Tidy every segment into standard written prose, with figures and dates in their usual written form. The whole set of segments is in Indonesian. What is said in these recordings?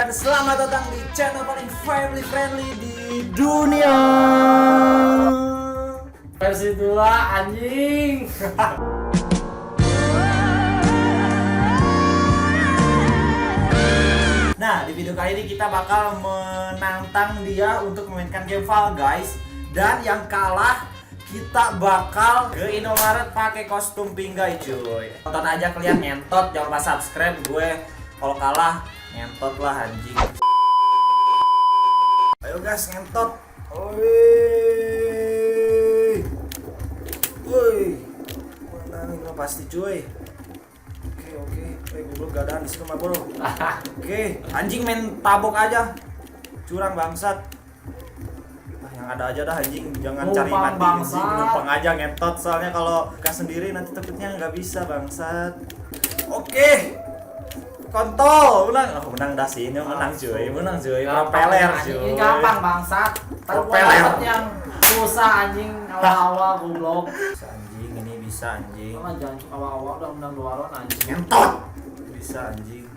dan selamat datang di channel paling family friendly di dunia. Versi 2 anjing. Nah, di video kali ini kita bakal menantang dia untuk memainkan game Fall Guys. Dan yang kalah kita bakal ke Indomaret pakai kostum Pinggai cuy. Tonton aja kalian ngentot, jangan lupa subscribe. Gue kalau kalah ngentot lah anjing. Ayo guys ngentot. Woi. Mana nih lo pasti cuy. Oke. Gue gak ada di situ mah bro. Oke, anjing main tabok aja. Curang bangsat. Yang ada aja dah anjing, jangan cari mati anjing, numpang aja ngentot soalnya kalau gak sendiri nanti takutnya nggak bisa bangsat. Oke. Kontol, menang dah sih, ini menang cuy, propeller cuy. Ini gampang bangsat. Propeller yang susah anjing awal-awal goblok. Bisa anjing, ini bisa anjing. Sama jangan suka awal-awal udah menang 2 round anjing. Ngentot. Bisa anjing.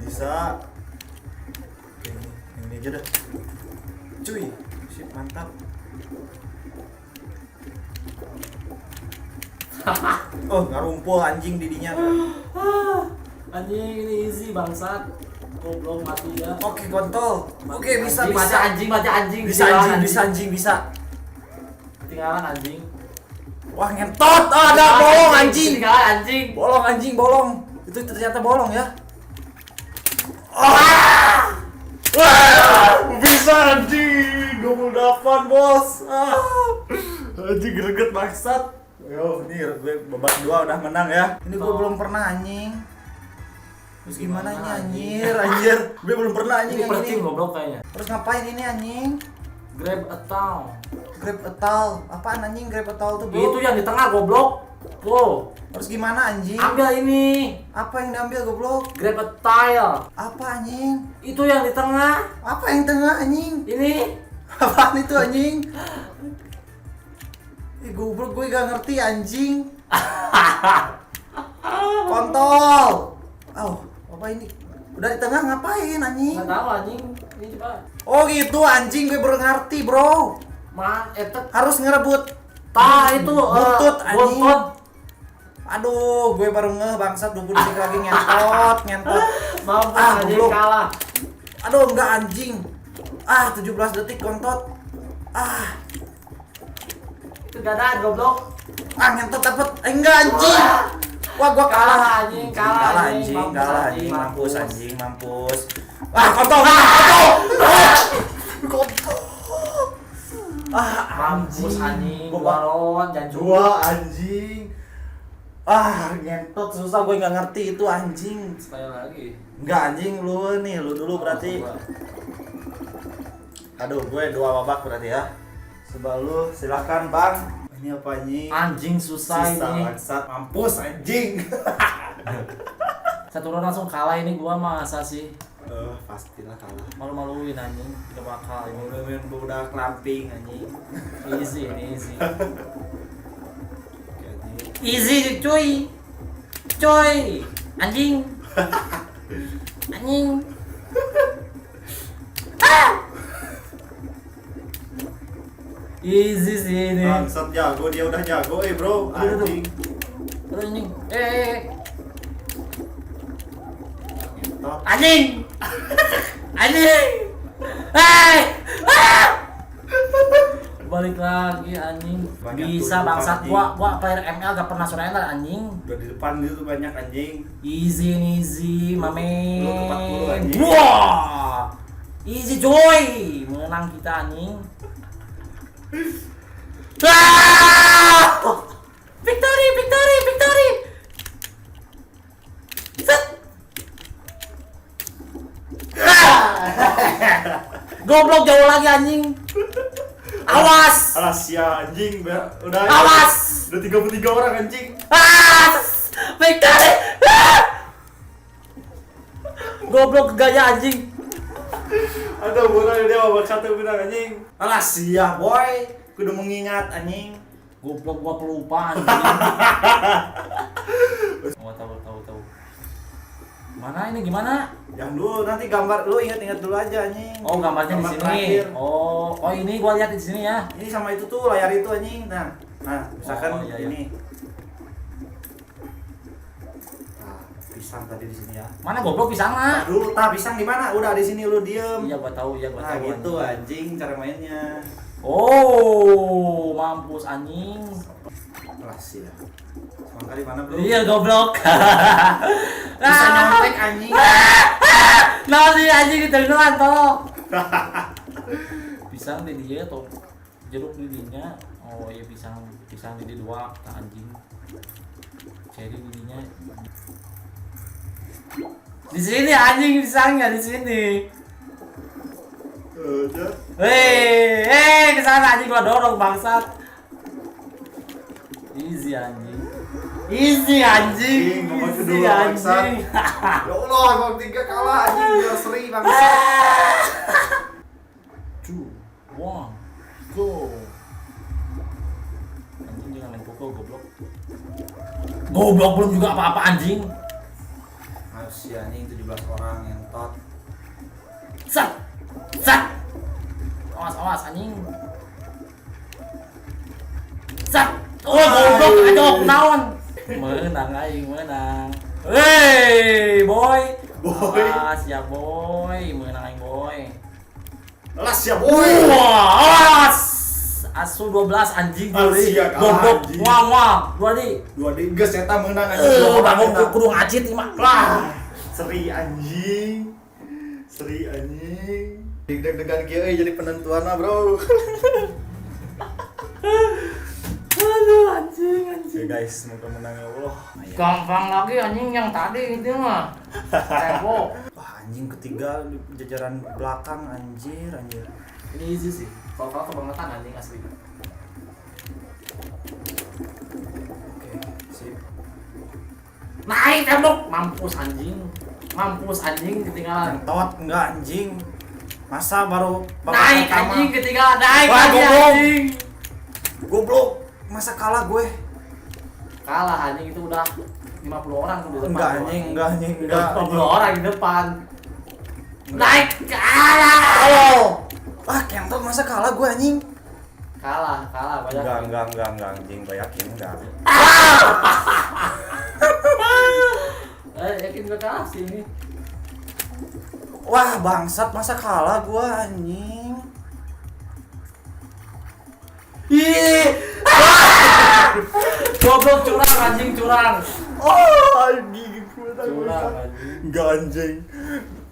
Bisa. Oke, ini aja dah. Cuy, sip mantap. Oh, ngarumpul anjing didinya. Anjing ini easy bangsat. Goblok mati ya. Oke, kontol. Oke, bisa. Baca anjing. Bisa anjing. Ketinggalan anjing. Wah, ngentot. Ada bolong anjing. Ketinggalan anjing. Bolong. Itu ternyata bolong ya. Bisa anjing. 28, Bos. Anjing greget maksat. Yo, ini gue babak 2 udah menang ya. Ini gue belum pernah anjing. Terus gimana ini anjir? Gue belum pernah anjing Ini yang ini. goblok kayaknya. Terus ngapain ini anjing? Grab a town. Grab a towel. Apaan anjing grab a towel tuh, Bro? Itu yang di tengah goblok. Tuh. Terus gimana anjing? Ambil ini. Apa yang diambil goblok? Grab a tile. Apa anjing? Itu yang di tengah. Apa yang tengah anjing? Ini. Apaan itu anjing? Goblok gue gak ngerti anjing. Kontol. Apa ini? Udah di tengah ngapain anjing? Nggak tahu anjing. Ini coba. Oh gitu anjing, gue baru ngerti bro. Harus ngerebut itu butut anjing. butut. Aduh, gue baru ngeh bangsat 20 detik lagi ngentot. Mampus anjing goblok. kalah. Aduh, enggak anjing. 17 detik kontot. Itu gadaan goblok. Ngentot dapet. Enggak anjing. Wah, gua kalah anjing. Mampus anjing. Kontol. Mampus anjing. Gua Balon jangan dua anjing. Ngentot susah, gue nggak ngerti itu anjing. Sekali lagi. Enggak anjing, lu dulu berarti. Aduh, gue 2 babak berarti ya. Coba lu silakan bang. Ini apa anjing? Anjing susah ini. Bangsat, mampus anjing. Satu round langsung kalah ini gua masa sih. Pastilah kalah. Malu-maluin anjing. Gak bakal ini. Main budak lamping anjing. Easy ini easy. Oke, anjing. Easy cuy. Anjing. Easy sih ini. Bangsat jago, dia udah jago bro. Anjing. Terus anjing. Anjing. Balik lagi anjing. Banyak Bisa tuh, bangsat anjing. gua player ML gak pernah surrender anjing. Udah di depan itu banyak anjing. Easy mamen. Lu tepat dulu, anjing. Wah. Easy joy. Menang kita anjing. Victory. Set. Goblok jauh lagi anjing. Awas ya anjing, udah. Awas. Udah 33 orang anjing. Victory. Goblok gaya anjing. Aduh, bukan dia babak 1 benar anjing. Ya boy, kudu mengingat anjing. Goblok gua pelupa anjing. Tahu. Mana ini gimana? Yang dulu nanti gambar lu ingat-ingat dulu aja anjing. Oh, gambarnya di Gambar sini. terakhir. Oh ini gua lihat di sini ya. Ini sama itu tuh layar itu anjing. Nah, misalkan Oh, iya, iya. ini. Nah, pisang tadi di sini ya. Mana goblok pisangnya? Dulu pisang di mana? Udah di sini lu diem. Iya, gua tahu, ya gua Nah, tahu. gitu anjing cara mainnya. Oh, mampus anjing. Kelas ya. Semangka di mana, Bro? Iya, goblok. Bisa nyontek anjing. Nah, si anjing ditentuan toh. Pisang di dia atau jeruk di dinya. Oh, iya pisang di dia dua ke anjing. Cherry di dinya. Di sini anjing pisangnya di sini. Hei, kesana anjing gua dorong bangsat. Easy anjing. Easy anjing. Ngomong Easy kedua, bangsat. anjing. Ya Allah, emang 3 kalah anjing biar seri bangsa. 2, 1, go. Anjing jangan main pukul goblok. Goblok belum juga apa-apa anjing. Harus ya anjing 17 orang yang tot. Sat. Sat. Awas anjing. Sat. Oh, goblok ajok naon. Menang aing, menang. Hey, boy. Ya boy, menang aing boy. Las ya boy. Wah, asu 12 anjing Asia kalah, goblok. anjing. Wah, 2D. 2 geus eta menang anjing. Bangun kudu ngacit imah. Wah, seri anjing. Seri anjing. Deg-degan kieu jadi penentuan mah, Bro. Aduh anjing. Oke guys, semoga menang ya Allah. Gampang lagi anjing yang tadi itu mah. Tembok. Wah, anjing ketiga di jajaran belakang anjir. Ini easy sih. Soal kebangetan anjing asli. Oke, sip. Naik tembok. Mampus anjing ketinggalan. Tot enggak anjing. Masa baru babak Naik pertama? anjing ketinggalan. Naik Wah, lagi goblok. anjing. Goblok. Masa kalah gue? Kalah anjing itu udah 50 orang tuh di depan. Enggak anjing, enggak. 50 orang di depan. Naik kalah. Ah, kentot masa kalah gue anjing? Kalah banyak. Enggak anjing, gue yakin enggak. Yakin gue kalah sih ini. Wah, bangsat masa kalah gue anjing. Ih. Goblok curang anjing curang. Oh, anjing gue Curang anjing. Enggak anjing.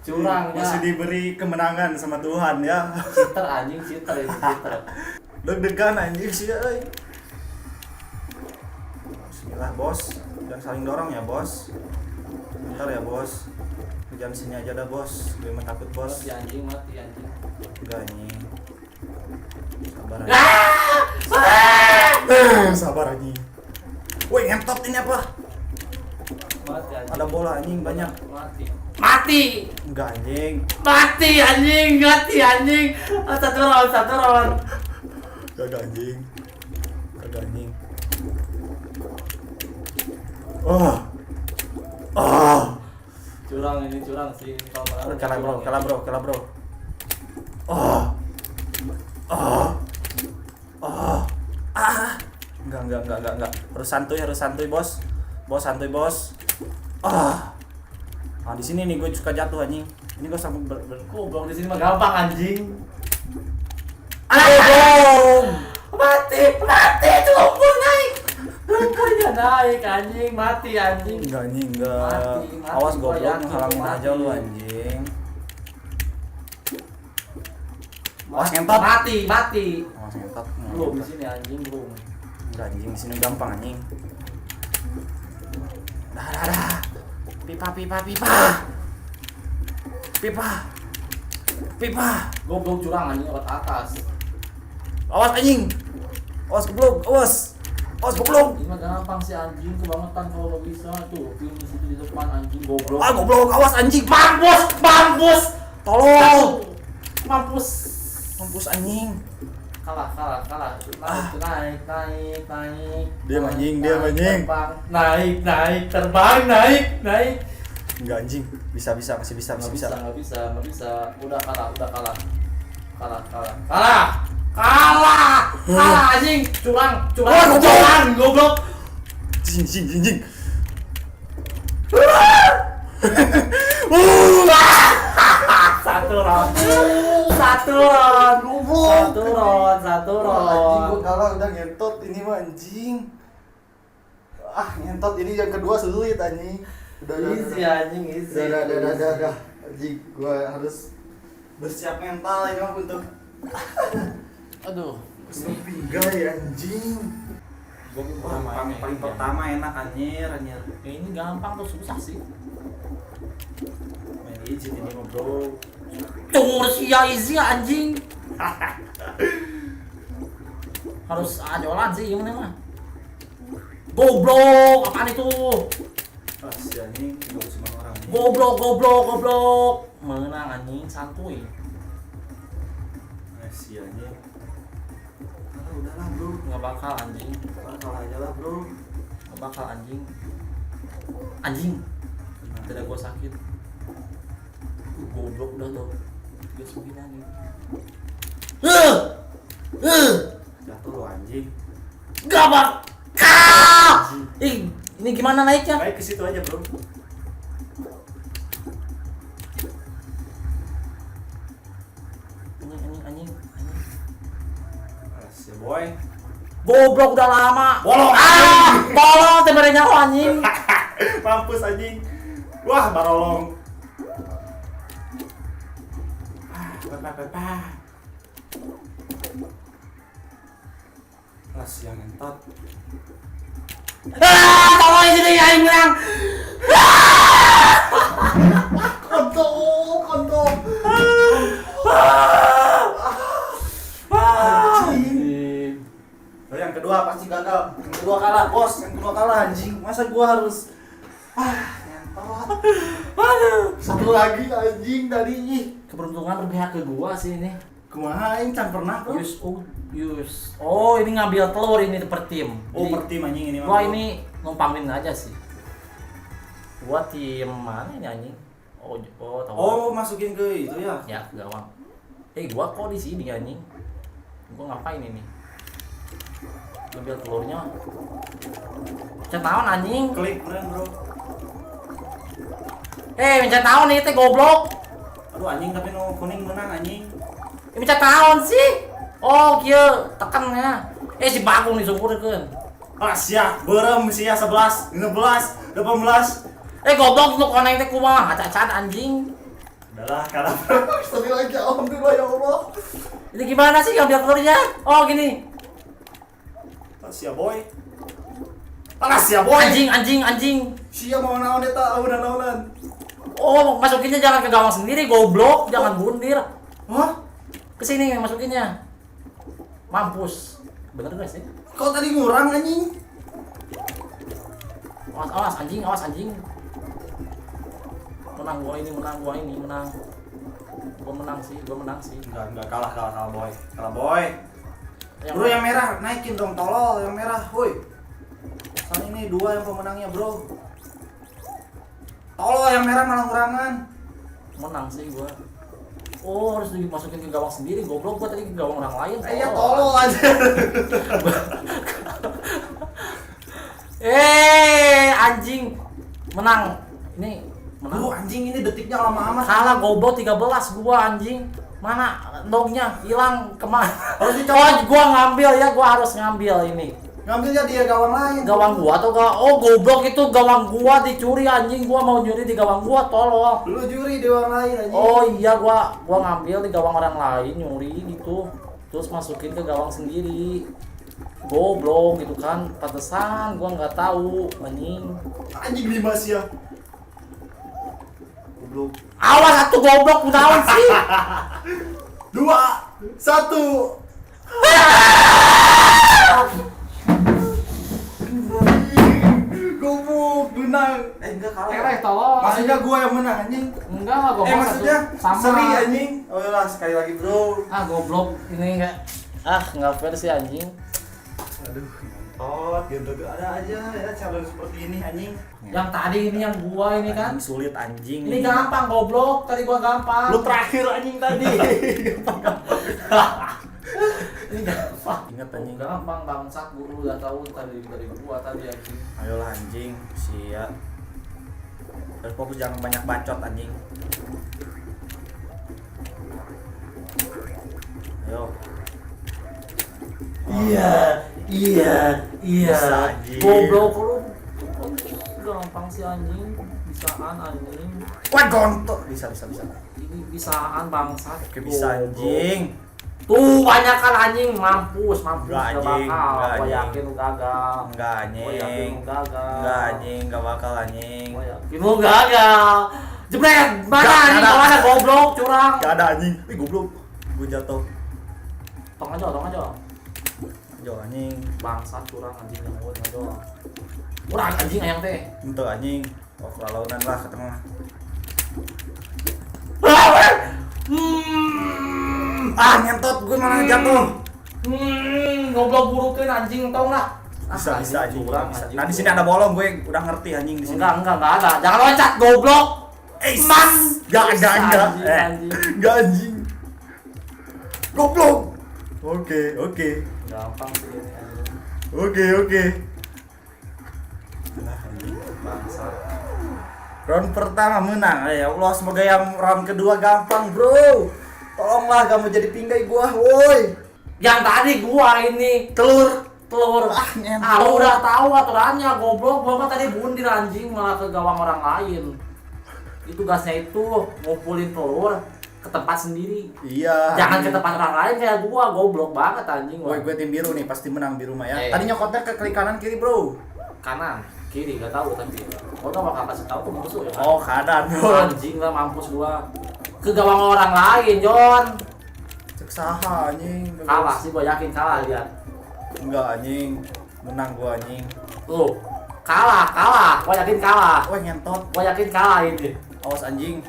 Curang ya. Masih diberi kemenangan sama Tuhan ya. Cheater anjing, cheater ini cheater. Deg-degan anjing sih euy. Bismillah, Bos. Jangan saling dorong ya, Bos. Bentar ya, Bos. Jangan sini aja dah, Bos. Gue emang takut, Bos. Mati anjing. Enggak anjing. Sabar aja. Ah! Sabar anjing. Woi, ngentot ini apa? Mati anjing. Ada bola anjing banyak. Mati. Enggak anjing. Mati anjing. Satu round. Kagak anjing. Oh. Curang sih kalau Kalah bro. Enggak. Harus santuy, Bos. Bos santuy, Bos. Nah, di sini nih gue suka jatuh anjing. Ini gue sampai goblok di sini mah gampang anjing. Mati lumpur naik. Lumpurnya naik anjing, mati anjing. enggak. Mati, Awas gua goblok yakin menghalangin gua aja mati. lu anjing. Awas ngentot. Mati. Awas ngentot. Belum di sini anjing belum. Enggak anjing, di sini gampang anjing. Dah. Pipa. Goblok curang anjing lewat atas. Awas anjing. Awas goblok. Ini mah gampang sih anjing, kebangetan kalau lo bisa tuh. Film di situ di depan anjing goblok. Goblok, awas anjing. Mampus. Tolong. Mampus Anjing. kalah. Naik. Diam anjing. Terbang, naik. Enggak anjing. Bisa masih bisa. Nggak bisa. Udah kalah anjing, curang, goblok. Jing. Satu round. Anjing gua kalah udah ngentot ini mah anjing. Ngentot ini yang kedua sulit anjing. Udah. Anjing easy. Udah. Anjing gua harus bersiap mental ini mah untuk Aduh, pinggang ya anjing. gua Paling pertama enak anjir. Ya, ini gampang tuh, susah sih. Main easy ini mah bro. Cungur sia easy anjing. Harus ajolan sih gimana mah. Goblok, apaan itu? Si anjing gua cuma orang ini. Goblok. Menang anjing, santuy. Si anjing. Udahlah bro. Nggak bakal anjing. Kalah aja lah bro. Nggak bakal anjing. Tidak gua sakit. Goblok udah tuh. 39 nih. Jatuh lo anjing. Gak bakal. Ini gimana naiknya? Baik ke situ aja bro. Anjing. Si boy. Goblok udah lama. Bolong. Tolong temernya nyawa anjing. Mampus anjing. Wah, barolong. Yang entot. Tolong sini yang menang. Kontol. Yang kedua pasti gagal. Yang kedua kalah, bos. Yang kedua kalah anjing. Masa gua harus nyentot. Satu lagi anjing dari Keberuntungan berpihak ke gua sih ini. kumaha aing can pernah bro. Use. Oh, ini ngambil telur ini per tim. Oh, Jadi, per tim anjing ini mah. gua bro. ini numpangin aja sih. Gua tim mana ini anjing? Tahu. Oh, masukin ke itu ya. Ya, ke gawang. Gua kok di sini anjing. Gua ngapain ini? Ngambil telurnya. Cetawan anjing. Klik keren bro. Mencet naon nih teh goblok. Aduh anjing tapi no kuning menang anjing. Mencet naon sih? Oh, kieu tekannya. Si Bagong disungkurkeun. Sia, berem sia 11, 16, 18. Goblok nu koneng teh kumaha? Acan anjing. Udahlah, kalah. Sekali lagi alhamdulillah ya Allah. Ini gimana sih ngambil telurnya? Oh, gini. Sia boy. Sia boy. Anjing. Sia mau naon eta, naonan. Oh, masukinnya jangan ke gawang sendiri, goblok. Jangan bundir. Hah? Kesini masukinnya. Mampus. Bener gak sih? Kau tadi ngurang anjing. Awas anjing. Menang gua ini. Gua menang sih. Enggak kalah boy. Kalah boy. Bro yang merah naikin dong tolol yang merah, woi. Soalnya ini 2 yang pemenangnya, bro. Tolol yang merah malah ngurangan. Menang sih gua. Oh, harus dimasukin ke gawang sendiri, goblok. Gua tadi ke gawang orang lain. Iya tolol aja. Anjing. Menang. Ini menang. Bro, anjing ini detiknya lama amat. Kalah goblok 13 gua anjing. Mana dognya hilang kemana? Harus dicopot. Gua ngambil ya, gua harus ngambil ini. Ngambilnya dia gawang lain. Gawang gua atau gawang? Oh, goblok itu gawang gua dicuri anjing. Gua mau nyuri di gawang gua, tolong. Lu juri di gawang lain anjing. Oh iya, gua ngambil di gawang orang lain, nyuri gitu. Terus masukin ke gawang sendiri. Goblok gitu kan. Pantesan gua nggak tahu anjing. Anjing 5 sia. Goblok. Awas satu goblok kunaon sih? 2 1. Goblok, menang. Enggak kalah. Tolong. Maksudnya gua yang menang anjing. Enggak lah, goblok. Maksudnya sama. seri anjing. Oh lah, sekali lagi, bro. Goblok ini enggak. Enggak fair sih anjing. Aduh. ngentot gitu. Ada aja ya calon seperti ini anjing. Yang tadi ini yang gua ini kan. Anjing sulit anjing. Ini gampang goblok, tadi gua gampang. Lu terakhir anjing tadi. Ini gampang. Ingat anjing. Gampang bangsat, guru udah tahu tadi dari gua tadi anjing. Ayolah anjing, sia. Terus fokus jangan banyak bacot anjing. Ayo. Iya. Bisa, anjing. Goblok lu. Gampang sih anjing. Bisaan anjing. Wah gontok. Bisa. Ini bisaan bangsat. Oke bisa anjing. Tuh banyak kan anjing, mampus Enggak, gak anjing. bakal. Enggak, Gua anjing. yakin lu gagal. Enggak Gua yakin anjing. lu gagal. Enggak anjing, enggak bakal anjing. Gua yakin lu gagal. Jebret, mana Nggak anjing? ada. Mana goblok, curang. Enggak ada anjing. Ih goblok. Gua jatuh. Tong aja. Jauh anjing. Bangsat curang anjing yang gua aja. Urang anjing ayang teh. Untuk anjing. Oh, kelaunan lah ke tengah. Ngentot gue malah jatuh. Goblok burukin anjing tong lah. Bisa anjing. curang Bisa. anjing. Nah di sini ada bolong gue udah ngerti anjing di sini. Enggak ada. Jangan loncat goblok. Man. Enggak. Anjing, Eh, anjing. enggak anjing. Goblok. Oke. Gampang sih ini anjing. Oke. Bangsat. Round pertama menang. Ya Allah, semoga yang round kedua gampang, bro. Tolonglah kamu jadi pinggai gua, woi. Yang tadi gua ini telur. ngentot. Lu udah tahu aturannya goblok. Gua kan tadi bundir anjing malah ke gawang orang lain. Itu gasnya itu ngumpulin telur ke tempat sendiri. Iya. Jangan ke tempat orang lain kayak gua, goblok banget anjing. Woi, gue tim biru nih, pasti menang biru mah ya. Eh. Tadi nyokotnya ke klik kanan kiri, bro. Kanan, kiri gak tahu tapi. Gua gak bakal kasih tahu ke musuh ya. Kan? Oh, kanan, bro. Anjing lah mampus gua. Ke gawang orang lain, Jon. Cek saha anjing. Kalah sih gua yakin kalah lihat. Enggak anjing. Menang gua anjing. Tuh. Kalah. Gua yakin kalah. Wah, ngentot. Gua yakin kalah ini. Awas anjing.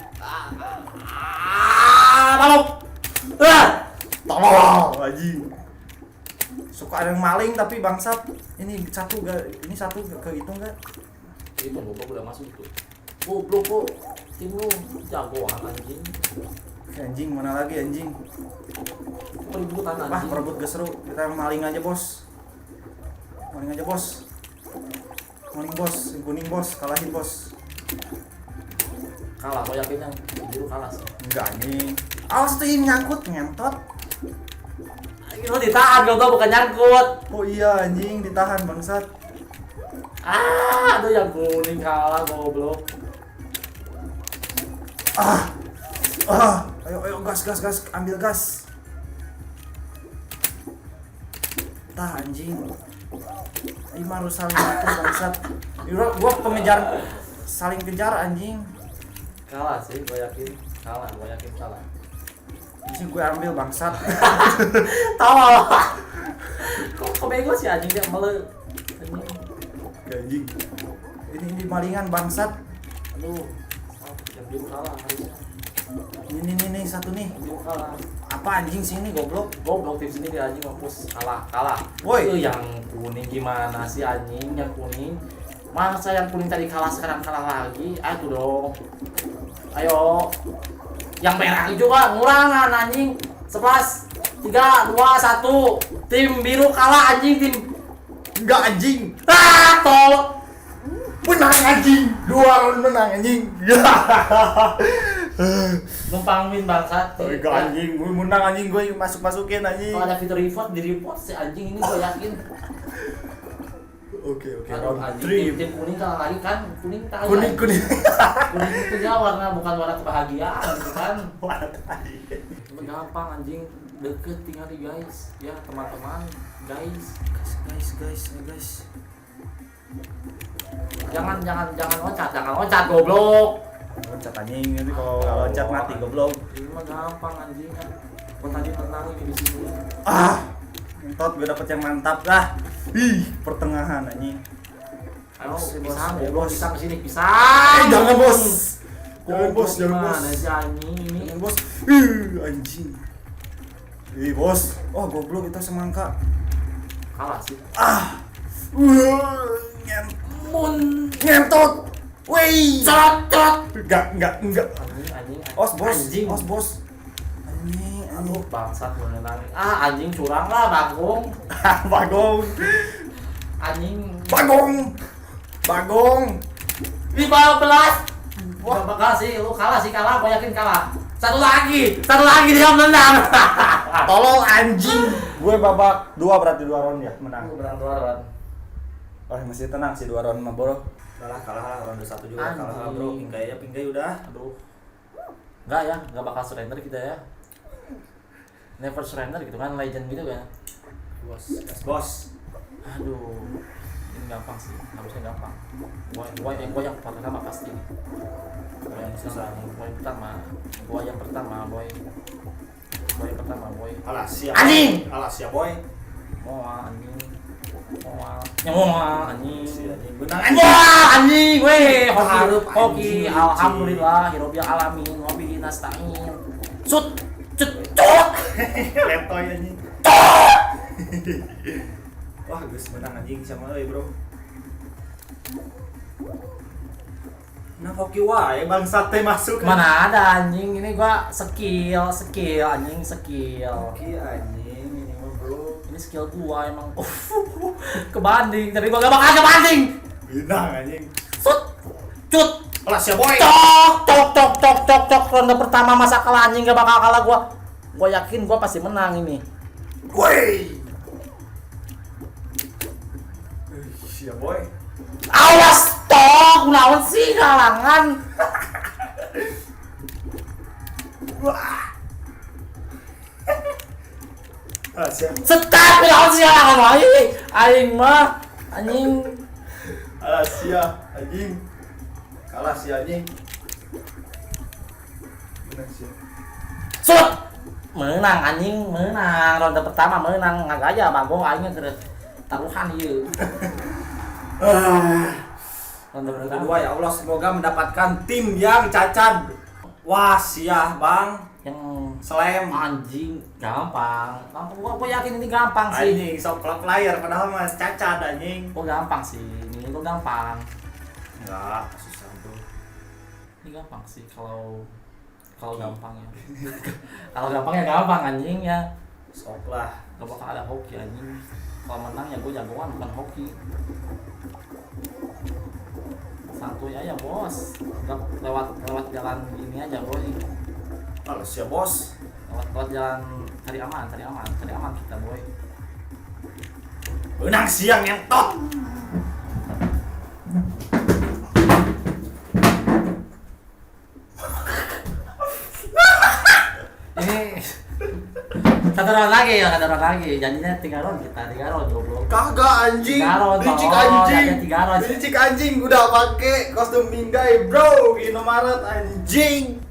Tolong. Tolong anjing. Suka ada yang maling tapi bangsat. Ini satu kehitung enggak? Itu goblok udah masuk itu. Goblok kok. Tim lu jagoan anjing. Anjing mana lagi anjing? Peributan Wah, anjing. perebut gak seru. Kita maling aja, Bos. Maling aja, Bos. Maling, Bos. Yang kuning, Bos. Kalahin, Bos. Kalah, gua yakin yang biru kalah sih. Enggak anjing. Awas tuh ini nyangkut, ngentot. Lu ditahan goblok bukan nyangkut. Oh iya anjing, ditahan bangsat. Aduh yang kuning kalah goblok. Ayo gas, ambil gas. Tah anjing. Ini harus saling atur bangsat. Gua pengejar saling kejar anjing. Kalah sih, gua yakin kalah. Di sini gue ambil bangsat. Tahu kok bego sih anjing dia mele. Anjing. Ini malingan bangsat. Aduh. Yang biru kalah harusnya. Ini satu nih. Yang biru kalah. Apa anjing sini goblok? Goblok tim sini dia anjing mampus kalah. Woi. Yang kuning gimana sih anjing yang kuning? Masa yang kuning tadi kalah sekarang kalah lagi? Ayo dong. Ayo. Yang merah juga ngurangan anjing. 11 3 2 1. Tim biru kalah anjing tim. Enggak anjing. Tol. Menang anjing. 2 round menang anjing. Numpang win bangsat. Enggak anjing, gue menang anjing, gue masukin anjing. Kalau ada fitur report di report si anjing ini gue yakin. Oke, Aduh, round anjing, 3. tim kuning kalah lagi kan? Kuning kalah. Kuning. Kuning itu ya warna bukan warna kebahagiaan gitu kan. Cuma gampang anjing, deket tinggal nih guys. Ya teman-teman, guys. Guys. Jangan loncat goblok. Loncat anjing, nanti kalau nggak loncat mati goblok. Ini mah gampang anjing. Gua tadi menang ini di sini. Entot gue dapet yang mantap lah. Ih, pertengahan anjing. Ayo, Bos, pisang, ya, goblok bos. pisang kesini pisang. Jangan bos. Goblok Jangan bos. gimana sih anjing ini? Jangan bos. Anjing. Bos. Oh goblok itu semangka. Kalah sih. Mun Ngentut. Wih. cerot. Enggak. Anjing. Os bos. Anjing. Os bos. Anjing. Aduh, bangsat mengenang. Anjing curang lah, Bagong. Bagong. Anjing. Bagong. 15. Wah, bakal sih, lu kalah, gua yakin kalah. Satu lagi dia menang. Tolol anjing. Gue babak 2 berarti 2 round ya menang. Menang 2 round. Oh, masih tenang sih 2 round mah, bro. Kalah lah ronde 1 juga kalah lah, bro. Pinggai udah. Aduh. Enggak bakal surrender kita ya. Never surrender gitu kan, legend gitu kan. Bos. Aduh. Ini gampang sih, harusnya gampang. Gua yang pertama pasti. Gua yang susah nih, gua yang pertama, boy. Alah, siap. Anjing! Alah, siap, boy. Anjing. Si anjing benang Anjing, weh. Harap, Hoki, anjing. alhamdulillah, hirobil alamin, wabihi nasta'in. Cut. Letoy anjing. Wah, geus menang anjing sama euy, bro. Nah, hoki wae bangsat teh masuk. Mana ada anjing, ini gua skill anjing, skill. Hoki anjing ini mah, bro. Ini skill gua emang. Kebanding, tapi gua gak bakal kebanding. Benang anjing. Cut. Alah, siap, boy. Cok. Ronde pertama masa kalah anjing, gak bakal kalah gua. Gua yakin gua pasti menang ini. Woi. Siap, boy. Awas tok, naon sih halangan. Wah. Siap. Setap naon sih halangan wae. Aing mah anjing. Alah, siap anjing. Kalah si anjing. Benar siap. Sut. Menang anjing, menang. Ronde pertama menang. Ngagaya Bagong aingnya geus taruhan ieu. Ronde Kedua ya Allah, semoga mendapatkan tim yang cacat. Wah, sia bang. yang Slam. anjing gampang. Gua yakin ini gampang sih. Anjing, sok player padahal mah cacat anjing. Gua gampang sih. Ini gua gampang. Enggak, susah bro. Ini gampang sih kalau gampang ya. Kalau gampang ya gampang anjing ya. Sok lah. Gak bakal ada hoki anjing. Kalau menang ya gue jagoan bukan hoki. Santuy aja bos. Gak lewat jalan ini aja boy. Kalau siap bos. Lewat jalan cari aman kita boy. Benang siang ngentot. Ini satu round lagi. Janjinya 3 round kita, 3 round goblok. Kagak anjing. 3 round. Licik anjing. Ada 3 round. Licik anjing udah pakai kostum pinggai, bro. Indomaret anjing.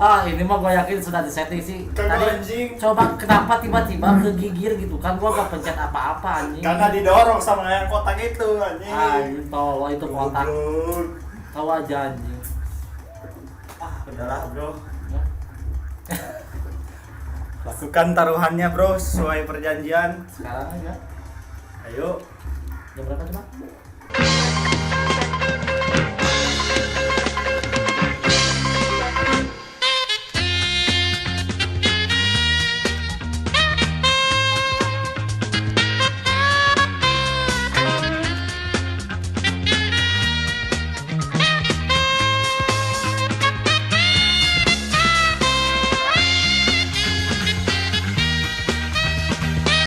Ini mah gue yakin sudah disetting sih. Kagak Tadi anjing. coba kenapa tiba-tiba kegigir gitu kan? Gue gak pencet apa-apa anjing. Karena didorong sama yang kotak itu anjing. Anjing tolong itu kontak. Goblok. Tahu aja anjing. Udahlah bro. Lakukan taruhannya bro sesuai perjanjian. Sekarang aja. Ayo. Jam berapa coba?